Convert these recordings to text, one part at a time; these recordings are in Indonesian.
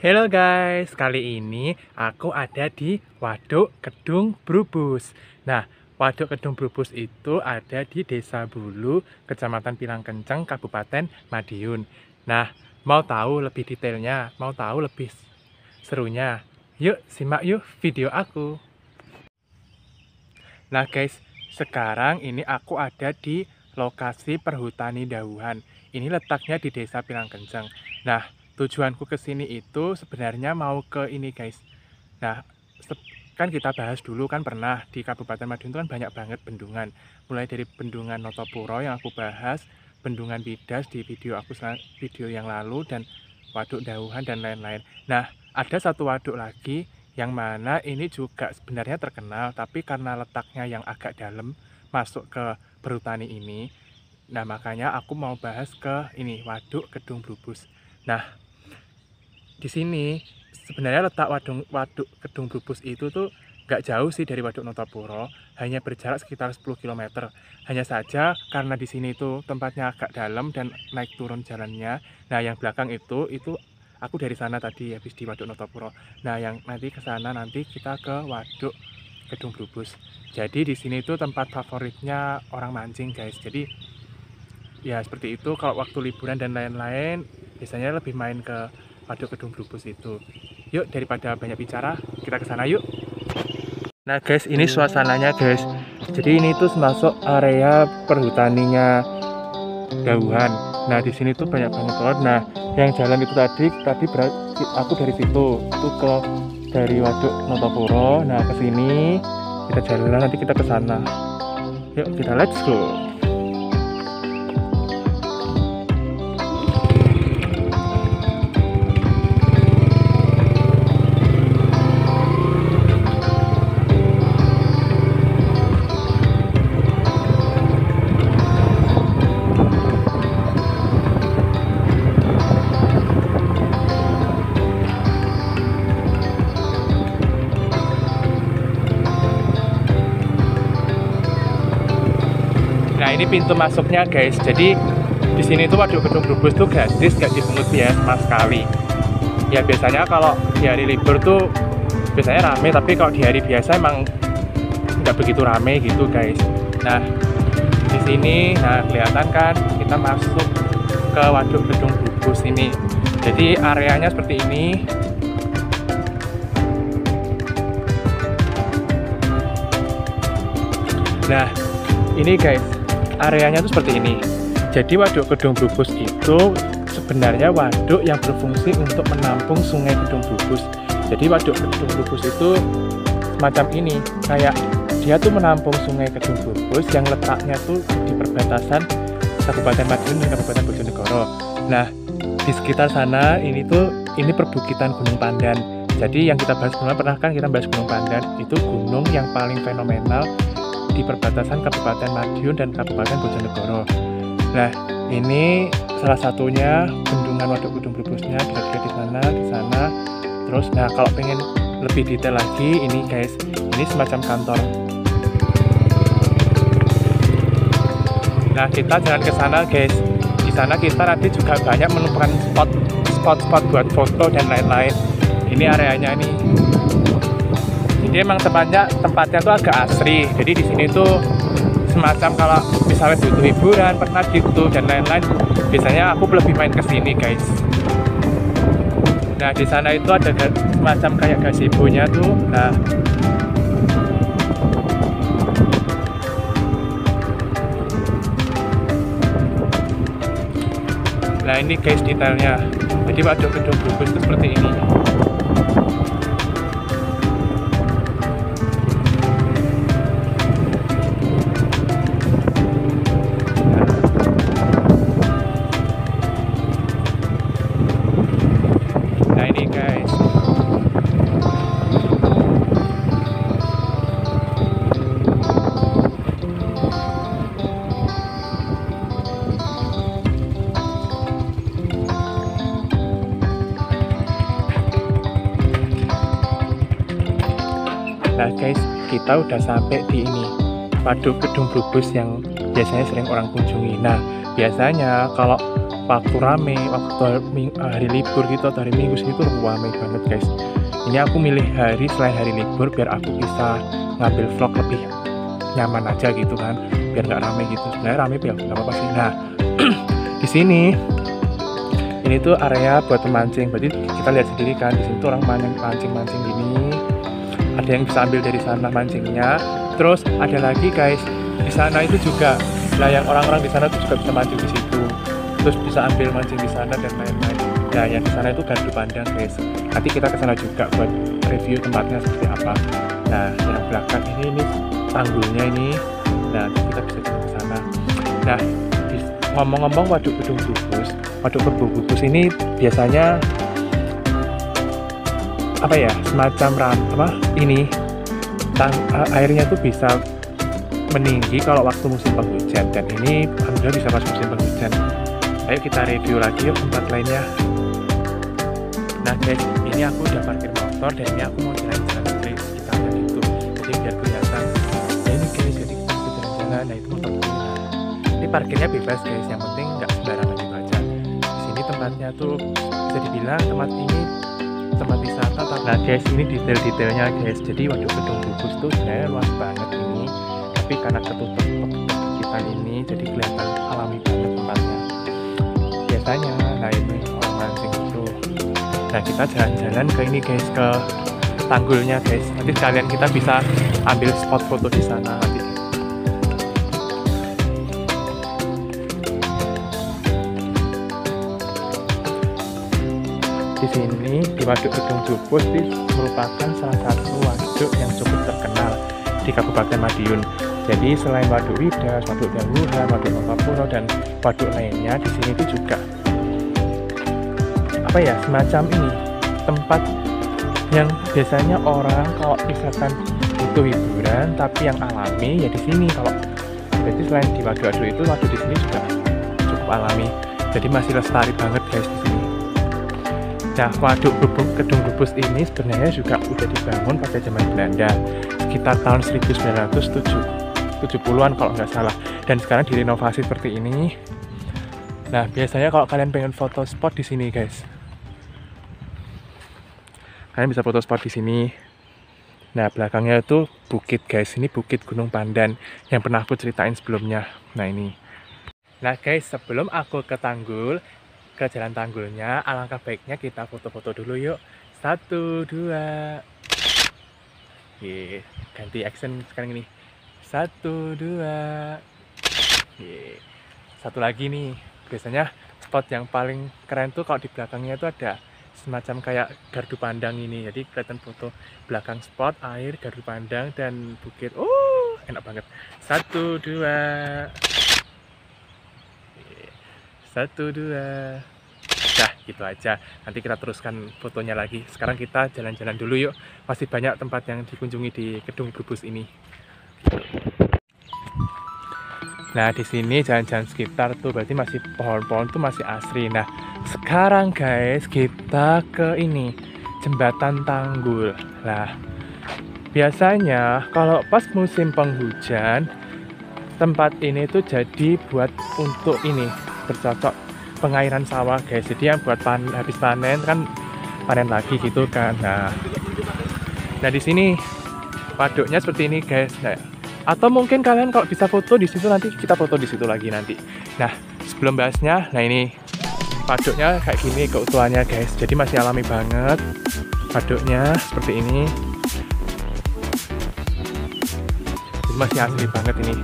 Halo guys, kali ini aku ada di Waduk Kedung Brubus. Nah, Waduk Kedung Brubus itu ada di Desa Bulu, Kecamatan Pilangkenceng, Kabupaten Madiun. Nah, mau tahu lebih detailnya, mau tahu lebih serunya? Yuk, simak yuk video aku. Nah guys, sekarang ini aku ada di lokasi perhutani dauhan. Ini letaknya di Desa Pilangkenceng. Nah, tujuanku ke sini itu sebenarnya mau ke ini guys. Nah, kan kita bahas dulu kan pernah di Kabupaten Madiun itu kan banyak banget bendungan. Mulai dari bendungan Notopuro yang aku bahas, bendungan Bidas di video yang lalu, dan waduk dauhan dan lain-lain. Nah, ada satu waduk lagi yang mana ini juga sebenarnya terkenal, tapi karena letaknya yang agak dalam masuk ke perhutani ini, nah makanya aku mau bahas ke ini Waduk Kedung Brubus. Nah, di sini sebenarnya letak waduk Kedung Brubus itu tuh gak jauh sih dari Waduk Notopuro, hanya berjarak sekitar 10 km. Hanya saja karena di sini tuh tempatnya agak dalam dan naik turun jalannya. Nah, yang belakang itu aku dari sana tadi habis di Waduk Notopuro. Nah, yang nanti ke sana nanti kita ke Waduk Kedung Brubus. Jadi di sini itu tempat favoritnya orang mancing, guys. Jadi ya seperti itu, kalau waktu liburan dan lain-lain biasanya lebih main ke Waduk Kedung Brubus itu. Yuk, daripada banyak bicara, kita ke sana yuk. Nah, guys, ini suasananya, guys. Jadi ini tuh masuk area perhutaninya dauhan. Nah, di sini tuh banyak banget pohon. Nah, yang jalan itu tadi aku dari situ itu dari Waduk Notopuro. Nah, ke sini kita jalan, nanti kita ke sana. Yuk, kita let's go. Nah, ini pintu masuknya, guys. Jadi di sini tuh Waduk Kedung Brubus tuh gratis, gak dipungut biaya sama sekali. Ya biasanya kalau di hari libur tuh biasanya rame, tapi kalau di hari biasa emang nggak begitu rame gitu, guys. Nah, di sini, nah kelihatan kan kita masuk ke Waduk Kedung Brubus ini. Jadi areanya seperti ini. Nah, ini guys, areanya tuh seperti ini. Jadi Waduk Kedung Brubus itu sebenarnya waduk yang berfungsi untuk menampung Sungai Kedung Brubus. Jadi Waduk Kedung Brubus itu semacam ini, kayak dia tuh menampung Sungai Kedung Brubus yang letaknya tuh di perbatasan Kabupaten Madiun dan Kabupaten Bojonegoro. Nah, di sekitar sana ini perbukitan Gunung Pandan. Jadi yang kita bahas sebelumnya, pernah kan kita bahas Gunung Pandan, itu gunung yang paling fenomenal di perbatasan Kabupaten Madiun dan Kabupaten Bojonegoro. Nah, ini salah satunya bendungan Waduk Kedung Brubusnya, kira-kira di sana. Terus, nah kalau pengen lebih detail lagi, ini guys, ini semacam kantor. Nah, kita jalan ke sana, guys. Di sana kita nanti juga banyak menemukan spot-spot buat foto dan lain-lain. Ini areanya nih. Jadi emang tempatnya tuh agak asri. Jadi di sini tuh semacam kalau misalnya butuh hiburan, pernah gitu dan lain-lain, biasanya aku lebih main ke sini, guys. Nah, di sana itu ada semacam kayak gazebo-nya tuh. Nah, ini guys detailnya. Jadi Waduk Kedung Brubus itu seperti ini. Nah guys, kita udah sampai di ini Waduk Kedung Brubus yang biasanya sering orang kunjungi. Nah, biasanya kalau waktu rame, waktu hari libur gitu atau hari Minggu sini tuh rame banget guys. Ini aku milih hari selain hari libur biar aku bisa ngambil vlog lebih nyaman aja gitu kan, biar nggak rame gitu. Sebenarnya rame ya nggak apa-apa sih. Nah di sini ini tuh area buat memancing. Berarti kita lihat sendiri kan di sini tuh orang mancing gini. Ada yang bisa ambil dari sana mancingnya. Terus ada lagi guys di sana itu juga. Nah yang orang-orang di sana tuh juga bisa mancing di situ. Terus bisa ambil mancing di sana dan lain-lain. Nah yang di sana itu gardu pandang guys. Nanti kita ke sana juga buat review tempatnya seperti apa. Nah yang belakang ini tanggulnya ini. Nah kita bisa ke sana. Nah ngomong-ngomong waduk Gedung Bubus ini biasanya apa ya, semacam airnya tuh bisa meninggi kalau waktu musim penghujan, dan ini alhamdulillah bisa pas musim penghujan. Ayo kita review lagi yuk tempat lainnya. Nah guys, ini aku udah parkir motor dan ini aku mau jalan-jalan di sekitarnya gitu, jadi biar kelihatan. Nah ini guys, jadi kita bisa jalan-jalan. Nah itu motor ini parkirnya bebas guys, yang penting nggak sembarangan gitu aja. Di sini tempatnya tuh bisa dibilang tempat wisata. Nah guys, ini detail-detailnya guys. Jadi waduk Gedung Bubus tuh sebenarnya luas banget ini, tapi karena ketutup kita ini jadi kelihatan alami banget tempatnya. Biasanya, nah ini orang mancing itu. Nah kita jalan-jalan ke ini guys, ke tanggulnya guys. Nanti sekalian kita bisa ambil spot foto di sana nanti. Di sini di waduk Gedung Bubus merupakan salah satu waduk yang cukup terkenal di Kabupaten Madiun. Jadi selain waduk Widas, waduk Dawuhan, waduk Notapuro dan waduk lainnya, di sini itu juga apa ya, semacam ini tempat yang biasanya orang kalau misalkan itu hiburan tapi yang alami ya di sini. Kalau jadi selain di waduk-waduk itu, waduk di sini juga cukup alami. Jadi masih lestari banget guys di sini. Nah, waduk Gedung Bubus ini sebenarnya juga udah dibangun pada zaman Belanda sekitar tahun 1970-an kalau nggak salah, dan sekarang direnovasi seperti ini. Nah, biasanya kalau kalian pengen foto spot di sini guys, kalian bisa foto spot di sini. Nah, belakangnya itu bukit guys, ini Bukit Gunung Pandan yang pernah aku ceritain sebelumnya. Nah ini. Nah guys, sebelum aku ke jalan tanggulnya, alangkah baiknya kita foto-foto dulu yuk. 1, 2. Oke, ganti action sekarang ini. 1, 2. Oke. Satu lagi nih, biasanya spot yang paling keren tuh kalau di belakangnya itu ada semacam kayak gardu pandang ini. Jadi kelihatan foto belakang spot, air, gardu pandang, dan bukit. Enak banget. 1, 2. 1, 2. Nah gitu aja, nanti kita teruskan fotonya lagi. Sekarang kita jalan-jalan dulu yuk, masih banyak tempat yang dikunjungi di Gedung Bubus ini. Nah di sini jalan-jalan sekitar tuh berarti masih pohon-pohon tuh masih asri. Nah sekarang guys kita ke ini jembatan Tanggul. Nah biasanya kalau pas musim penghujan tempat ini tuh jadi buat untuk ini bercocok pengairan sawah guys. Jadi yang buat habis panen kan, panen lagi gitu kan. Nah di sini waduknya seperti ini guys. Nah, atau mungkin kalian kalau bisa foto di situ, nanti kita foto di situ lagi nanti. Nah sebelum bahasnya, nah ini waduknya kayak gini keutuhannya guys. Jadi masih alami banget waduknya seperti ini. Jadi masih asli banget ini.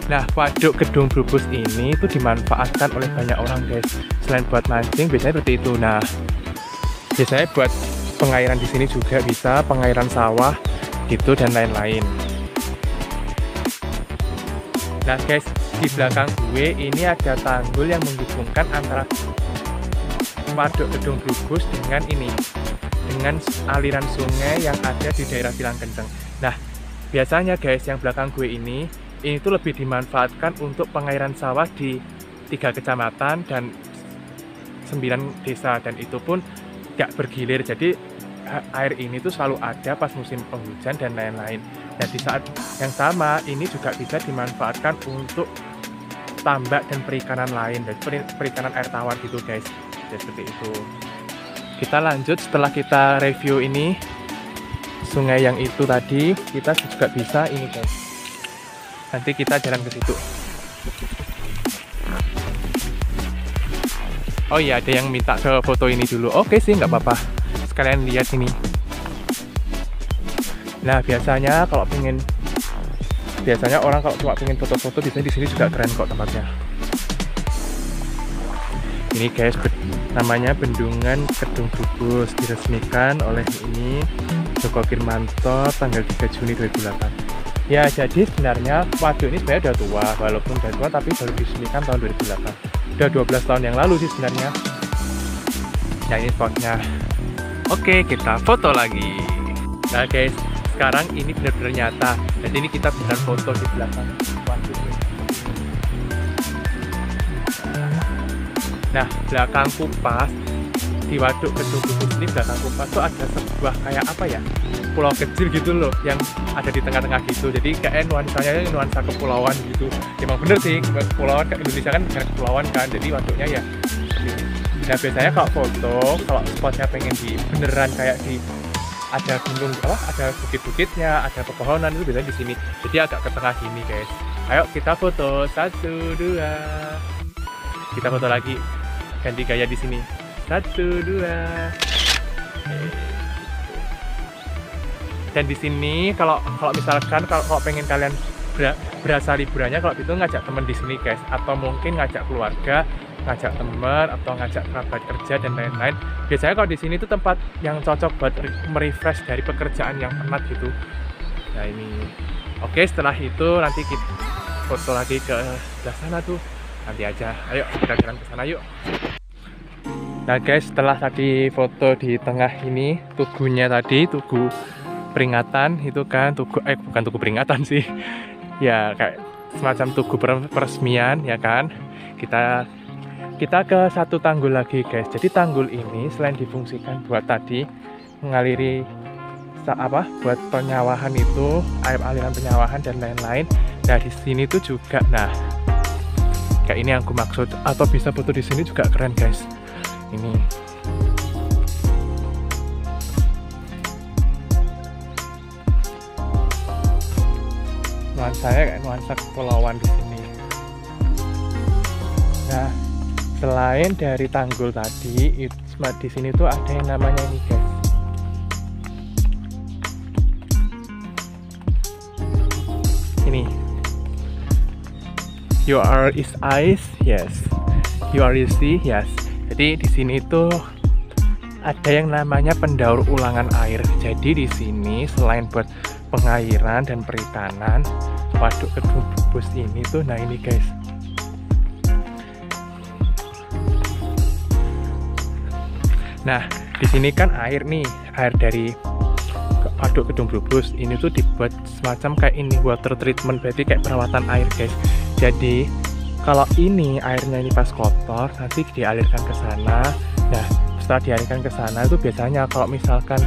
Nah, waduk Gedung Bubus ini itu dimanfaatkan oleh banyak orang guys. Selain buat mancing, biasanya seperti itu. Nah, biasanya buat pengairan di sini juga bisa, pengairan sawah gitu dan lain-lain. Nah guys, di belakang gue ini ada tanggul yang menghubungkan antara waduk Gedung Bubus dengan aliran sungai yang ada di daerah Pilangkenceng. Nah, biasanya guys yang belakang gue ini tuh lebih dimanfaatkan untuk pengairan sawah di 3 kecamatan dan 9 desa, dan itu pun gak bergilir. Jadi air ini tuh selalu ada pas musim penghujan dan lain-lain. Dan di saat yang sama ini juga bisa dimanfaatkan untuk tambak dan perikanan lain, dan perikanan air tawar gitu guys. Ya, seperti itu. Kita lanjut setelah kita review ini sungai yang itu tadi, kita juga bisa ini guys. Nanti kita jalan ke situ. Oh iya, ada yang minta ke foto ini dulu. Oke sih, nggak apa-apa. Sekalian lihat ini. Nah, biasanya orang kalau cuma pengen foto-foto, biasanya di sini juga keren kok tempatnya. Ini guys, namanya Bendungan Kedung Bubus, diresmikan oleh ini Joko Firmanto tanggal 3 Juni 2008. Ya, jadi sebenarnya waduk ini sebenarnya udah tua, walaupun udah tua tapi baru diresmikan tahun 2008. Udah 12 tahun yang lalu sih sebenarnya. Nah, ini spotnya. Oke, kita foto lagi. Nah guys, sekarang ini benar-benar nyata. Jadi ini kita benar foto di belakang waduk. Nah, belakangku pas di waduk Kedung Bubus ini, belakangku pas tuh ada sebuah kayak apa ya, pulau kecil gitu loh, yang ada di tengah-tengah gitu. Jadi kayak nuansanya nuansa kepulauan gitu. Emang bener sih, kepulauan kan, Indonesia kan negara kepulauan kan, jadi waduknya ya seperti ini. Nah biasanya kalau foto, kalau spotnya pengen di beneran kayak di ada gunung, ada bukit-bukitnya, ada pepohonan, itu biasanya di sini. Jadi agak ke tengah gini guys. Ayo kita foto, 1, 2. Kita foto lagi, ganti gaya di sini. 1, 2. Dan di sini kalau misalkan kalau pengen kalian berasa liburannya, kalau gitu ngajak temen di sini guys, atau mungkin ngajak keluarga, ngajak teman, atau ngajak kerabat kerja dan lain-lain. Biasanya kalau di sini tuh tempat yang cocok buat merefresh dari pekerjaan yang penat gitu. Nah ini, oke, setelah itu nanti kita foto lagi ke sebelah sana tuh. Nanti aja, ayo kita jalan ke sana yuk. Nah guys, setelah tadi foto di tengah ini, tugunya tadi, tugu peringatan itu kan, bukan tugu peringatan sih, ya kayak semacam tugu peresmian ya kan. Kita ke satu tanggul lagi guys. Jadi tanggul ini selain difungsikan buat tadi mengaliri buat penyawahan itu, air aliran penyawahan dan lain-lain. Nah di sini tuh juga, nah kayak ini yang aku maksud, atau bisa foto di sini juga keren guys. Ini nuansanya kayak nuansa kepulauan di sini. Nah, selain dari tanggul tadi, di sini tuh ada yang namanya ini guys. Ini. You are is ice, yes. You are is sea, yes. Jadi di sini tuh ada yang namanya pendaur ulangan air. Jadi di sini selain buat pengairan dan perikanan, waduk Kedung Bubus ini tuh, nah ini guys. Nah, di sini kan air nih, air dari waduk Kedung Bubus ini tuh dibuat semacam kayak ini water treatment, berarti kayak perawatan air guys. Jadi kalau ini airnya ini pas kotor, nanti dialirkan ke sana. Nah, setelah dialirkan ke sana itu biasanya kalau misalkan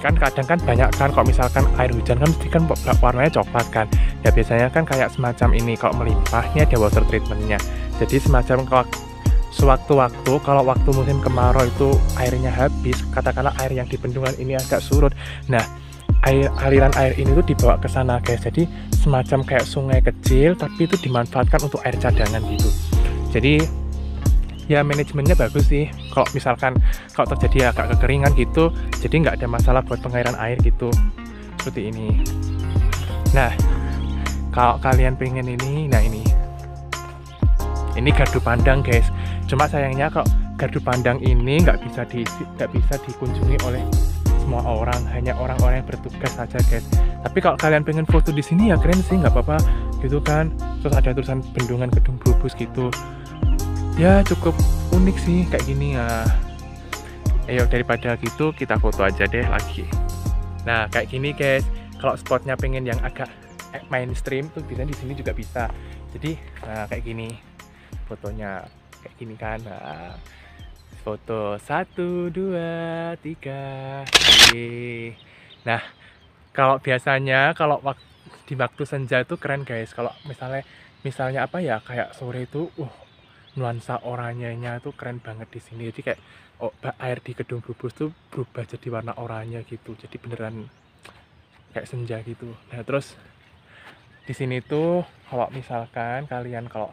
kan kadang kan banyak kan, kalau misalkan air hujan kan mesti kan warnanya coklat kan. Ya biasanya kan kayak semacam ini, kalau melimpah ini ada water treatmentnya. Jadi semacam kalau sewaktu-waktu, kalau waktu musim kemarau itu airnya habis, katakanlah air yang di bendungan ini agak surut. Nah, aliran air ini tuh dibawa ke sana guys. Jadi semacam kayak sungai kecil, tapi itu dimanfaatkan untuk air cadangan gitu. Jadi ya manajemennya bagus sih. Kalau misalkan kalau terjadi agak kekeringan gitu, jadi nggak ada masalah buat pengairan air gitu, seperti ini. Nah, kalau kalian pengen ini, nah ini gardu pandang guys. Cuma sayangnya kalau gardu pandang ini nggak bisa dikunjungi oleh semua orang, hanya orang-orang yang bertugas saja guys. Tapi kalau kalian pengen foto di sini ya keren sih, nggak apa-apa gitu kan. Terus ada tulisan Bendungan Kedung Bubus gitu. Ya cukup unik sih kayak gini ya. Ayo daripada gitu kita foto aja deh lagi. Nah kayak gini guys. Kalau spotnya pengen yang agak mainstream tuh bisa di sini juga bisa. Jadi nah kayak gini fotonya kayak gini kan. Nah, foto 1, 2, 3. Nah kalau biasanya kalau di waktu senja itu keren guys. Kalau misalnya misalnya apa ya, kayak sore itu, nuansa oranyenya tuh keren banget di sini. Jadi kayak air di Kedung Bubus tuh berubah jadi warna oranye gitu. Jadi beneran kayak senja gitu. Nah, terus di sini tuh kalau misalkan kalian kalau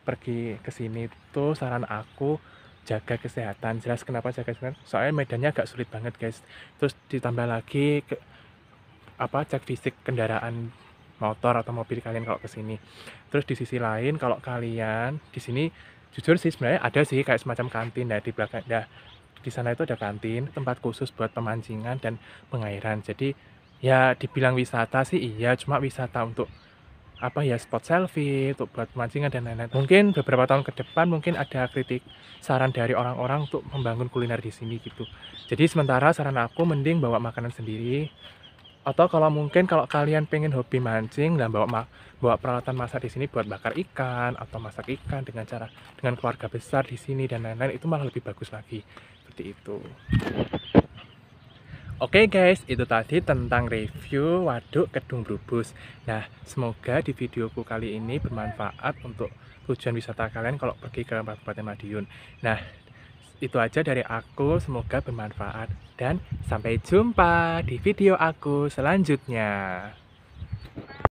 pergi ke sini tuh saran aku jaga kesehatan. Jelas kenapa jaga kesehatan? Soalnya medannya agak sulit banget, guys. Terus ditambah lagi cek fisik kendaraan motor atau mobil kalian kalau ke sini. Terus di sisi lain kalau kalian di sini jujur sih sebenarnya ada sih kayak semacam kantin di belakang. Nah, di sana itu ada kantin, tempat khusus buat pemancingan dan pengairan. Jadi ya dibilang wisata sih iya, cuma wisata untuk spot selfie, untuk buat pemancingan dan lain-lain. Mungkin beberapa tahun ke depan mungkin ada kritik saran dari orang-orang untuk membangun kuliner di sini gitu. Jadi sementara saran aku mending bawa makanan sendiri atau kalau mungkin kalau kalian pengen hobi mancing dan bawa peralatan masak di sini buat bakar ikan atau masak ikan dengan keluarga besar di sini dan lain-lain itu malah lebih bagus lagi. Seperti itu. Oke guys, itu tadi tentang review Waduk Kedung Brubus. Nah, semoga di videoku kali ini bermanfaat untuk tujuan wisata kalian kalau pergi ke Kabupaten Madiun. Nah, itu aja dari aku, semoga bermanfaat dan sampai jumpa di video aku selanjutnya.